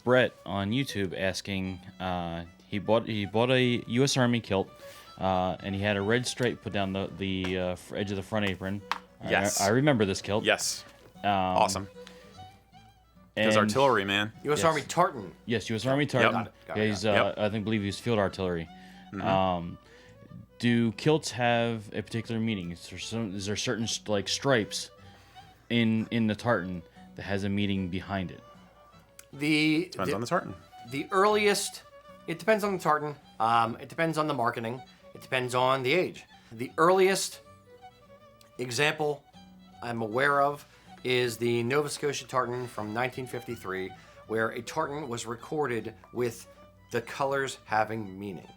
Brett on YouTube asking. He bought a U.S. Army kilt, and he had a red stripe put down the edge of the front apron. Yes. I remember this kilt. Yes. Awesome. Because artillery, man. U.S. Army Tartan. Yes, U.S. Army Tartan. Got it. He's Yep. I believe he's field artillery. Do kilts have a particular meaning? Is there certain like stripes in the tartan that has a meaning behind it? Depends on the tartan. The earliest, it depends on the tartan. It depends on the marketing. It depends on the age. The earliest example I'm aware of is the Nova Scotia tartan from 1953, where a tartan was recorded with the colors having meaning.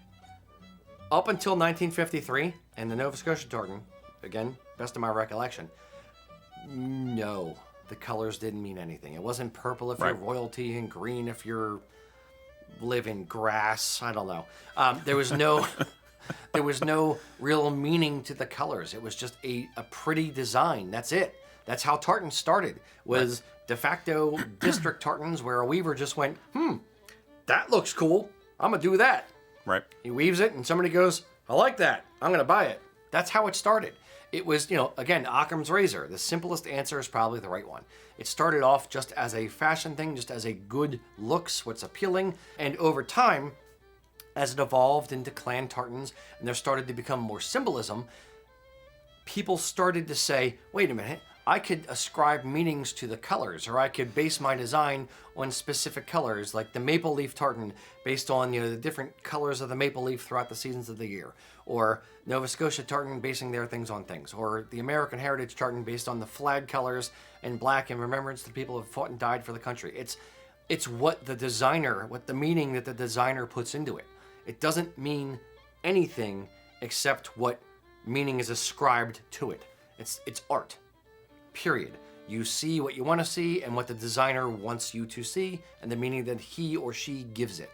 Up until 1953, and the Nova Scotia tartan, again, best of my recollection, no, the colors didn't mean anything. It wasn't purple if you're royalty and green if you're live in grass. I don't know. There was no, there was no real meaning to the colors. It was just a pretty design. That's it. That's how tartan started. Was de facto district tartans where a weaver just went, that looks cool. I'm gonna do that. Right. He weaves it, and somebody goes, I like that. I'm going to buy it. That's how it started. It was, again, Occam's razor. The simplest answer is probably the right one. It started off just as a fashion thing, just as a good looks, what's appealing. And over time, as it evolved into clan tartans, and there started to become more symbolism, people started to say, wait a minute, I could ascribe meanings to the colors, or I could base my design on specific colors, like the maple leaf tartan based on the different colors of the maple leaf throughout the seasons of the year, or Nova Scotia tartan basing their things on things, or the American Heritage tartan based on the flag colors and black in remembrance to people who have fought and died for the country. It's what the meaning that the designer puts into it. It doesn't mean anything except what meaning is ascribed to it. It's art. Period. You see what you want to see and what the designer wants you to see and the meaning that he or she gives it.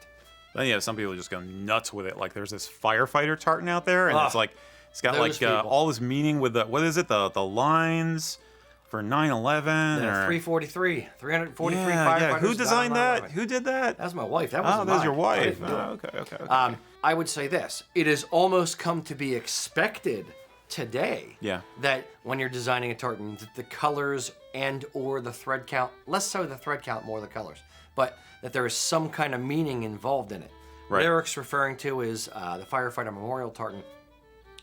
Then you have some people just go nuts with it. Like there's this Firefighter tartan out there, and it's got like all this meaning with the the lines for 9/11 or 343 Firefighters. Yeah. Who designed that? 9/11. Who did that? That's my wife. That was that's your wife. Okay. I would say this: it has almost come to be expected today that when you're designing a tartan, that the colors and or the thread count, less so the thread count, more the colors, but that there is some kind of meaning involved in it. Right. What Eric's referring to is the Firefighter Memorial Tartan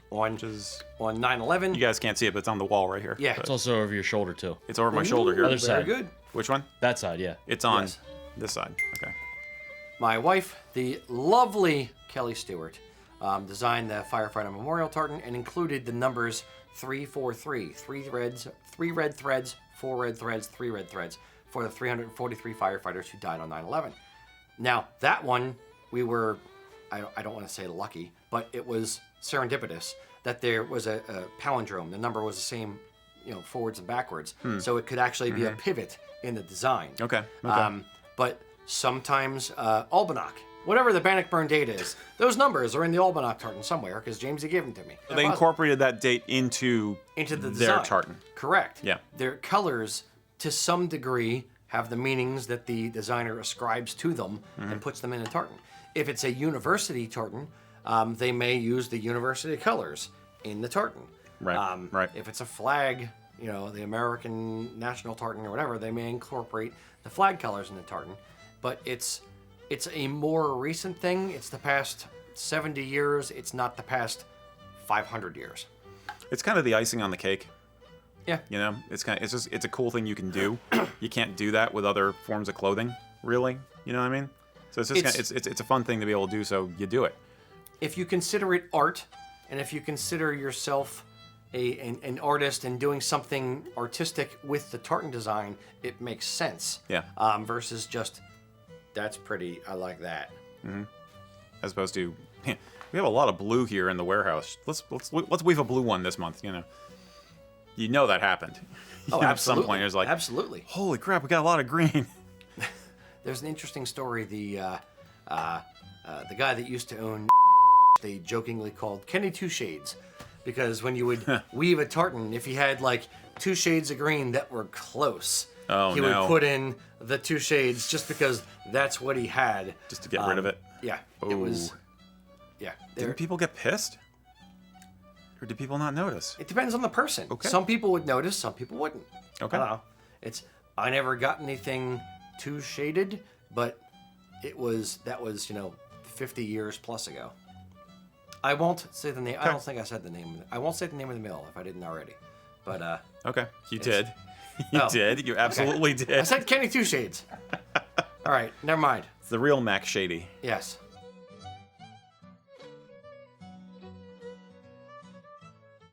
on 9/11. You guys can't see it, but it's on the wall right here. Yeah. It's also over your shoulder too. It's over my shoulder here. Other side. Very good. Which one? That side, yeah. It's on Yes. this side. Okay. My wife, the lovely Kelly Stewart, designed the Firefighter Memorial Tartan and included the numbers 343, three red threads, 4 red threads, 3 red threads for the 343 firefighters who died on 9/11. Now, that one, we were, I don't want to say lucky, but it was serendipitous that there was a palindrome. The number was the same, forwards and backwards. So it could actually be a pivot in the design. Okay. But sometimes Almanac, whatever the Bannockburn date is, those numbers are in the Almanac tartan somewhere because Jamesy gave them to me. They incorporated that date into the their design. tartan. Correct. Yeah. Their colors, to some degree, have the meanings that the designer ascribes to them and puts them in a tartan. If it's a university tartan, they may use the university colors in the tartan. Right. Right. If it's a flag, the American national tartan or whatever, they may incorporate the flag colors in the tartan. But it's a more recent thing. It's the past 70 years. It's not the past 500 years. It's kind of the icing on the cake. Yeah. It's a cool thing you can do. You can't do that with other forms of clothing, really. You know what I mean? So it's a fun thing to be able to do. So you do it. If you consider it art, and if you consider yourself an artist and doing something artistic with the tartan design, it makes sense. Yeah. Versus just, that's pretty, I like that. Mm-hmm. As opposed to, we have a lot of blue here in the warehouse. Let's weave a blue one this month. That happened. Oh, absolutely. At some point, it was like, absolutely. Holy crap, we got a lot of green. There's an interesting story. The guy that used to own, they jokingly called Kenny Two Shades, because when you would weave a tartan, if you had like 2 shades of green that were close, Oh, he no. would put in the 2 shades just because that's what he had. Just to get rid of it. Yeah, it was. Yeah, Didn't people get pissed? Or did people not notice? it depends on the person. Okay. Some people would notice, some people wouldn't. Okay. I don't know. I never got anything too shaded, but that was 50 years plus ago. I won't say the name. I don't think I said the name. I won't say the name of the mill if I didn't already. But Okay, you did. You did. You absolutely did. I said Kenny Two Shades. All right, never mind. It's the real Mac Shady. Yes.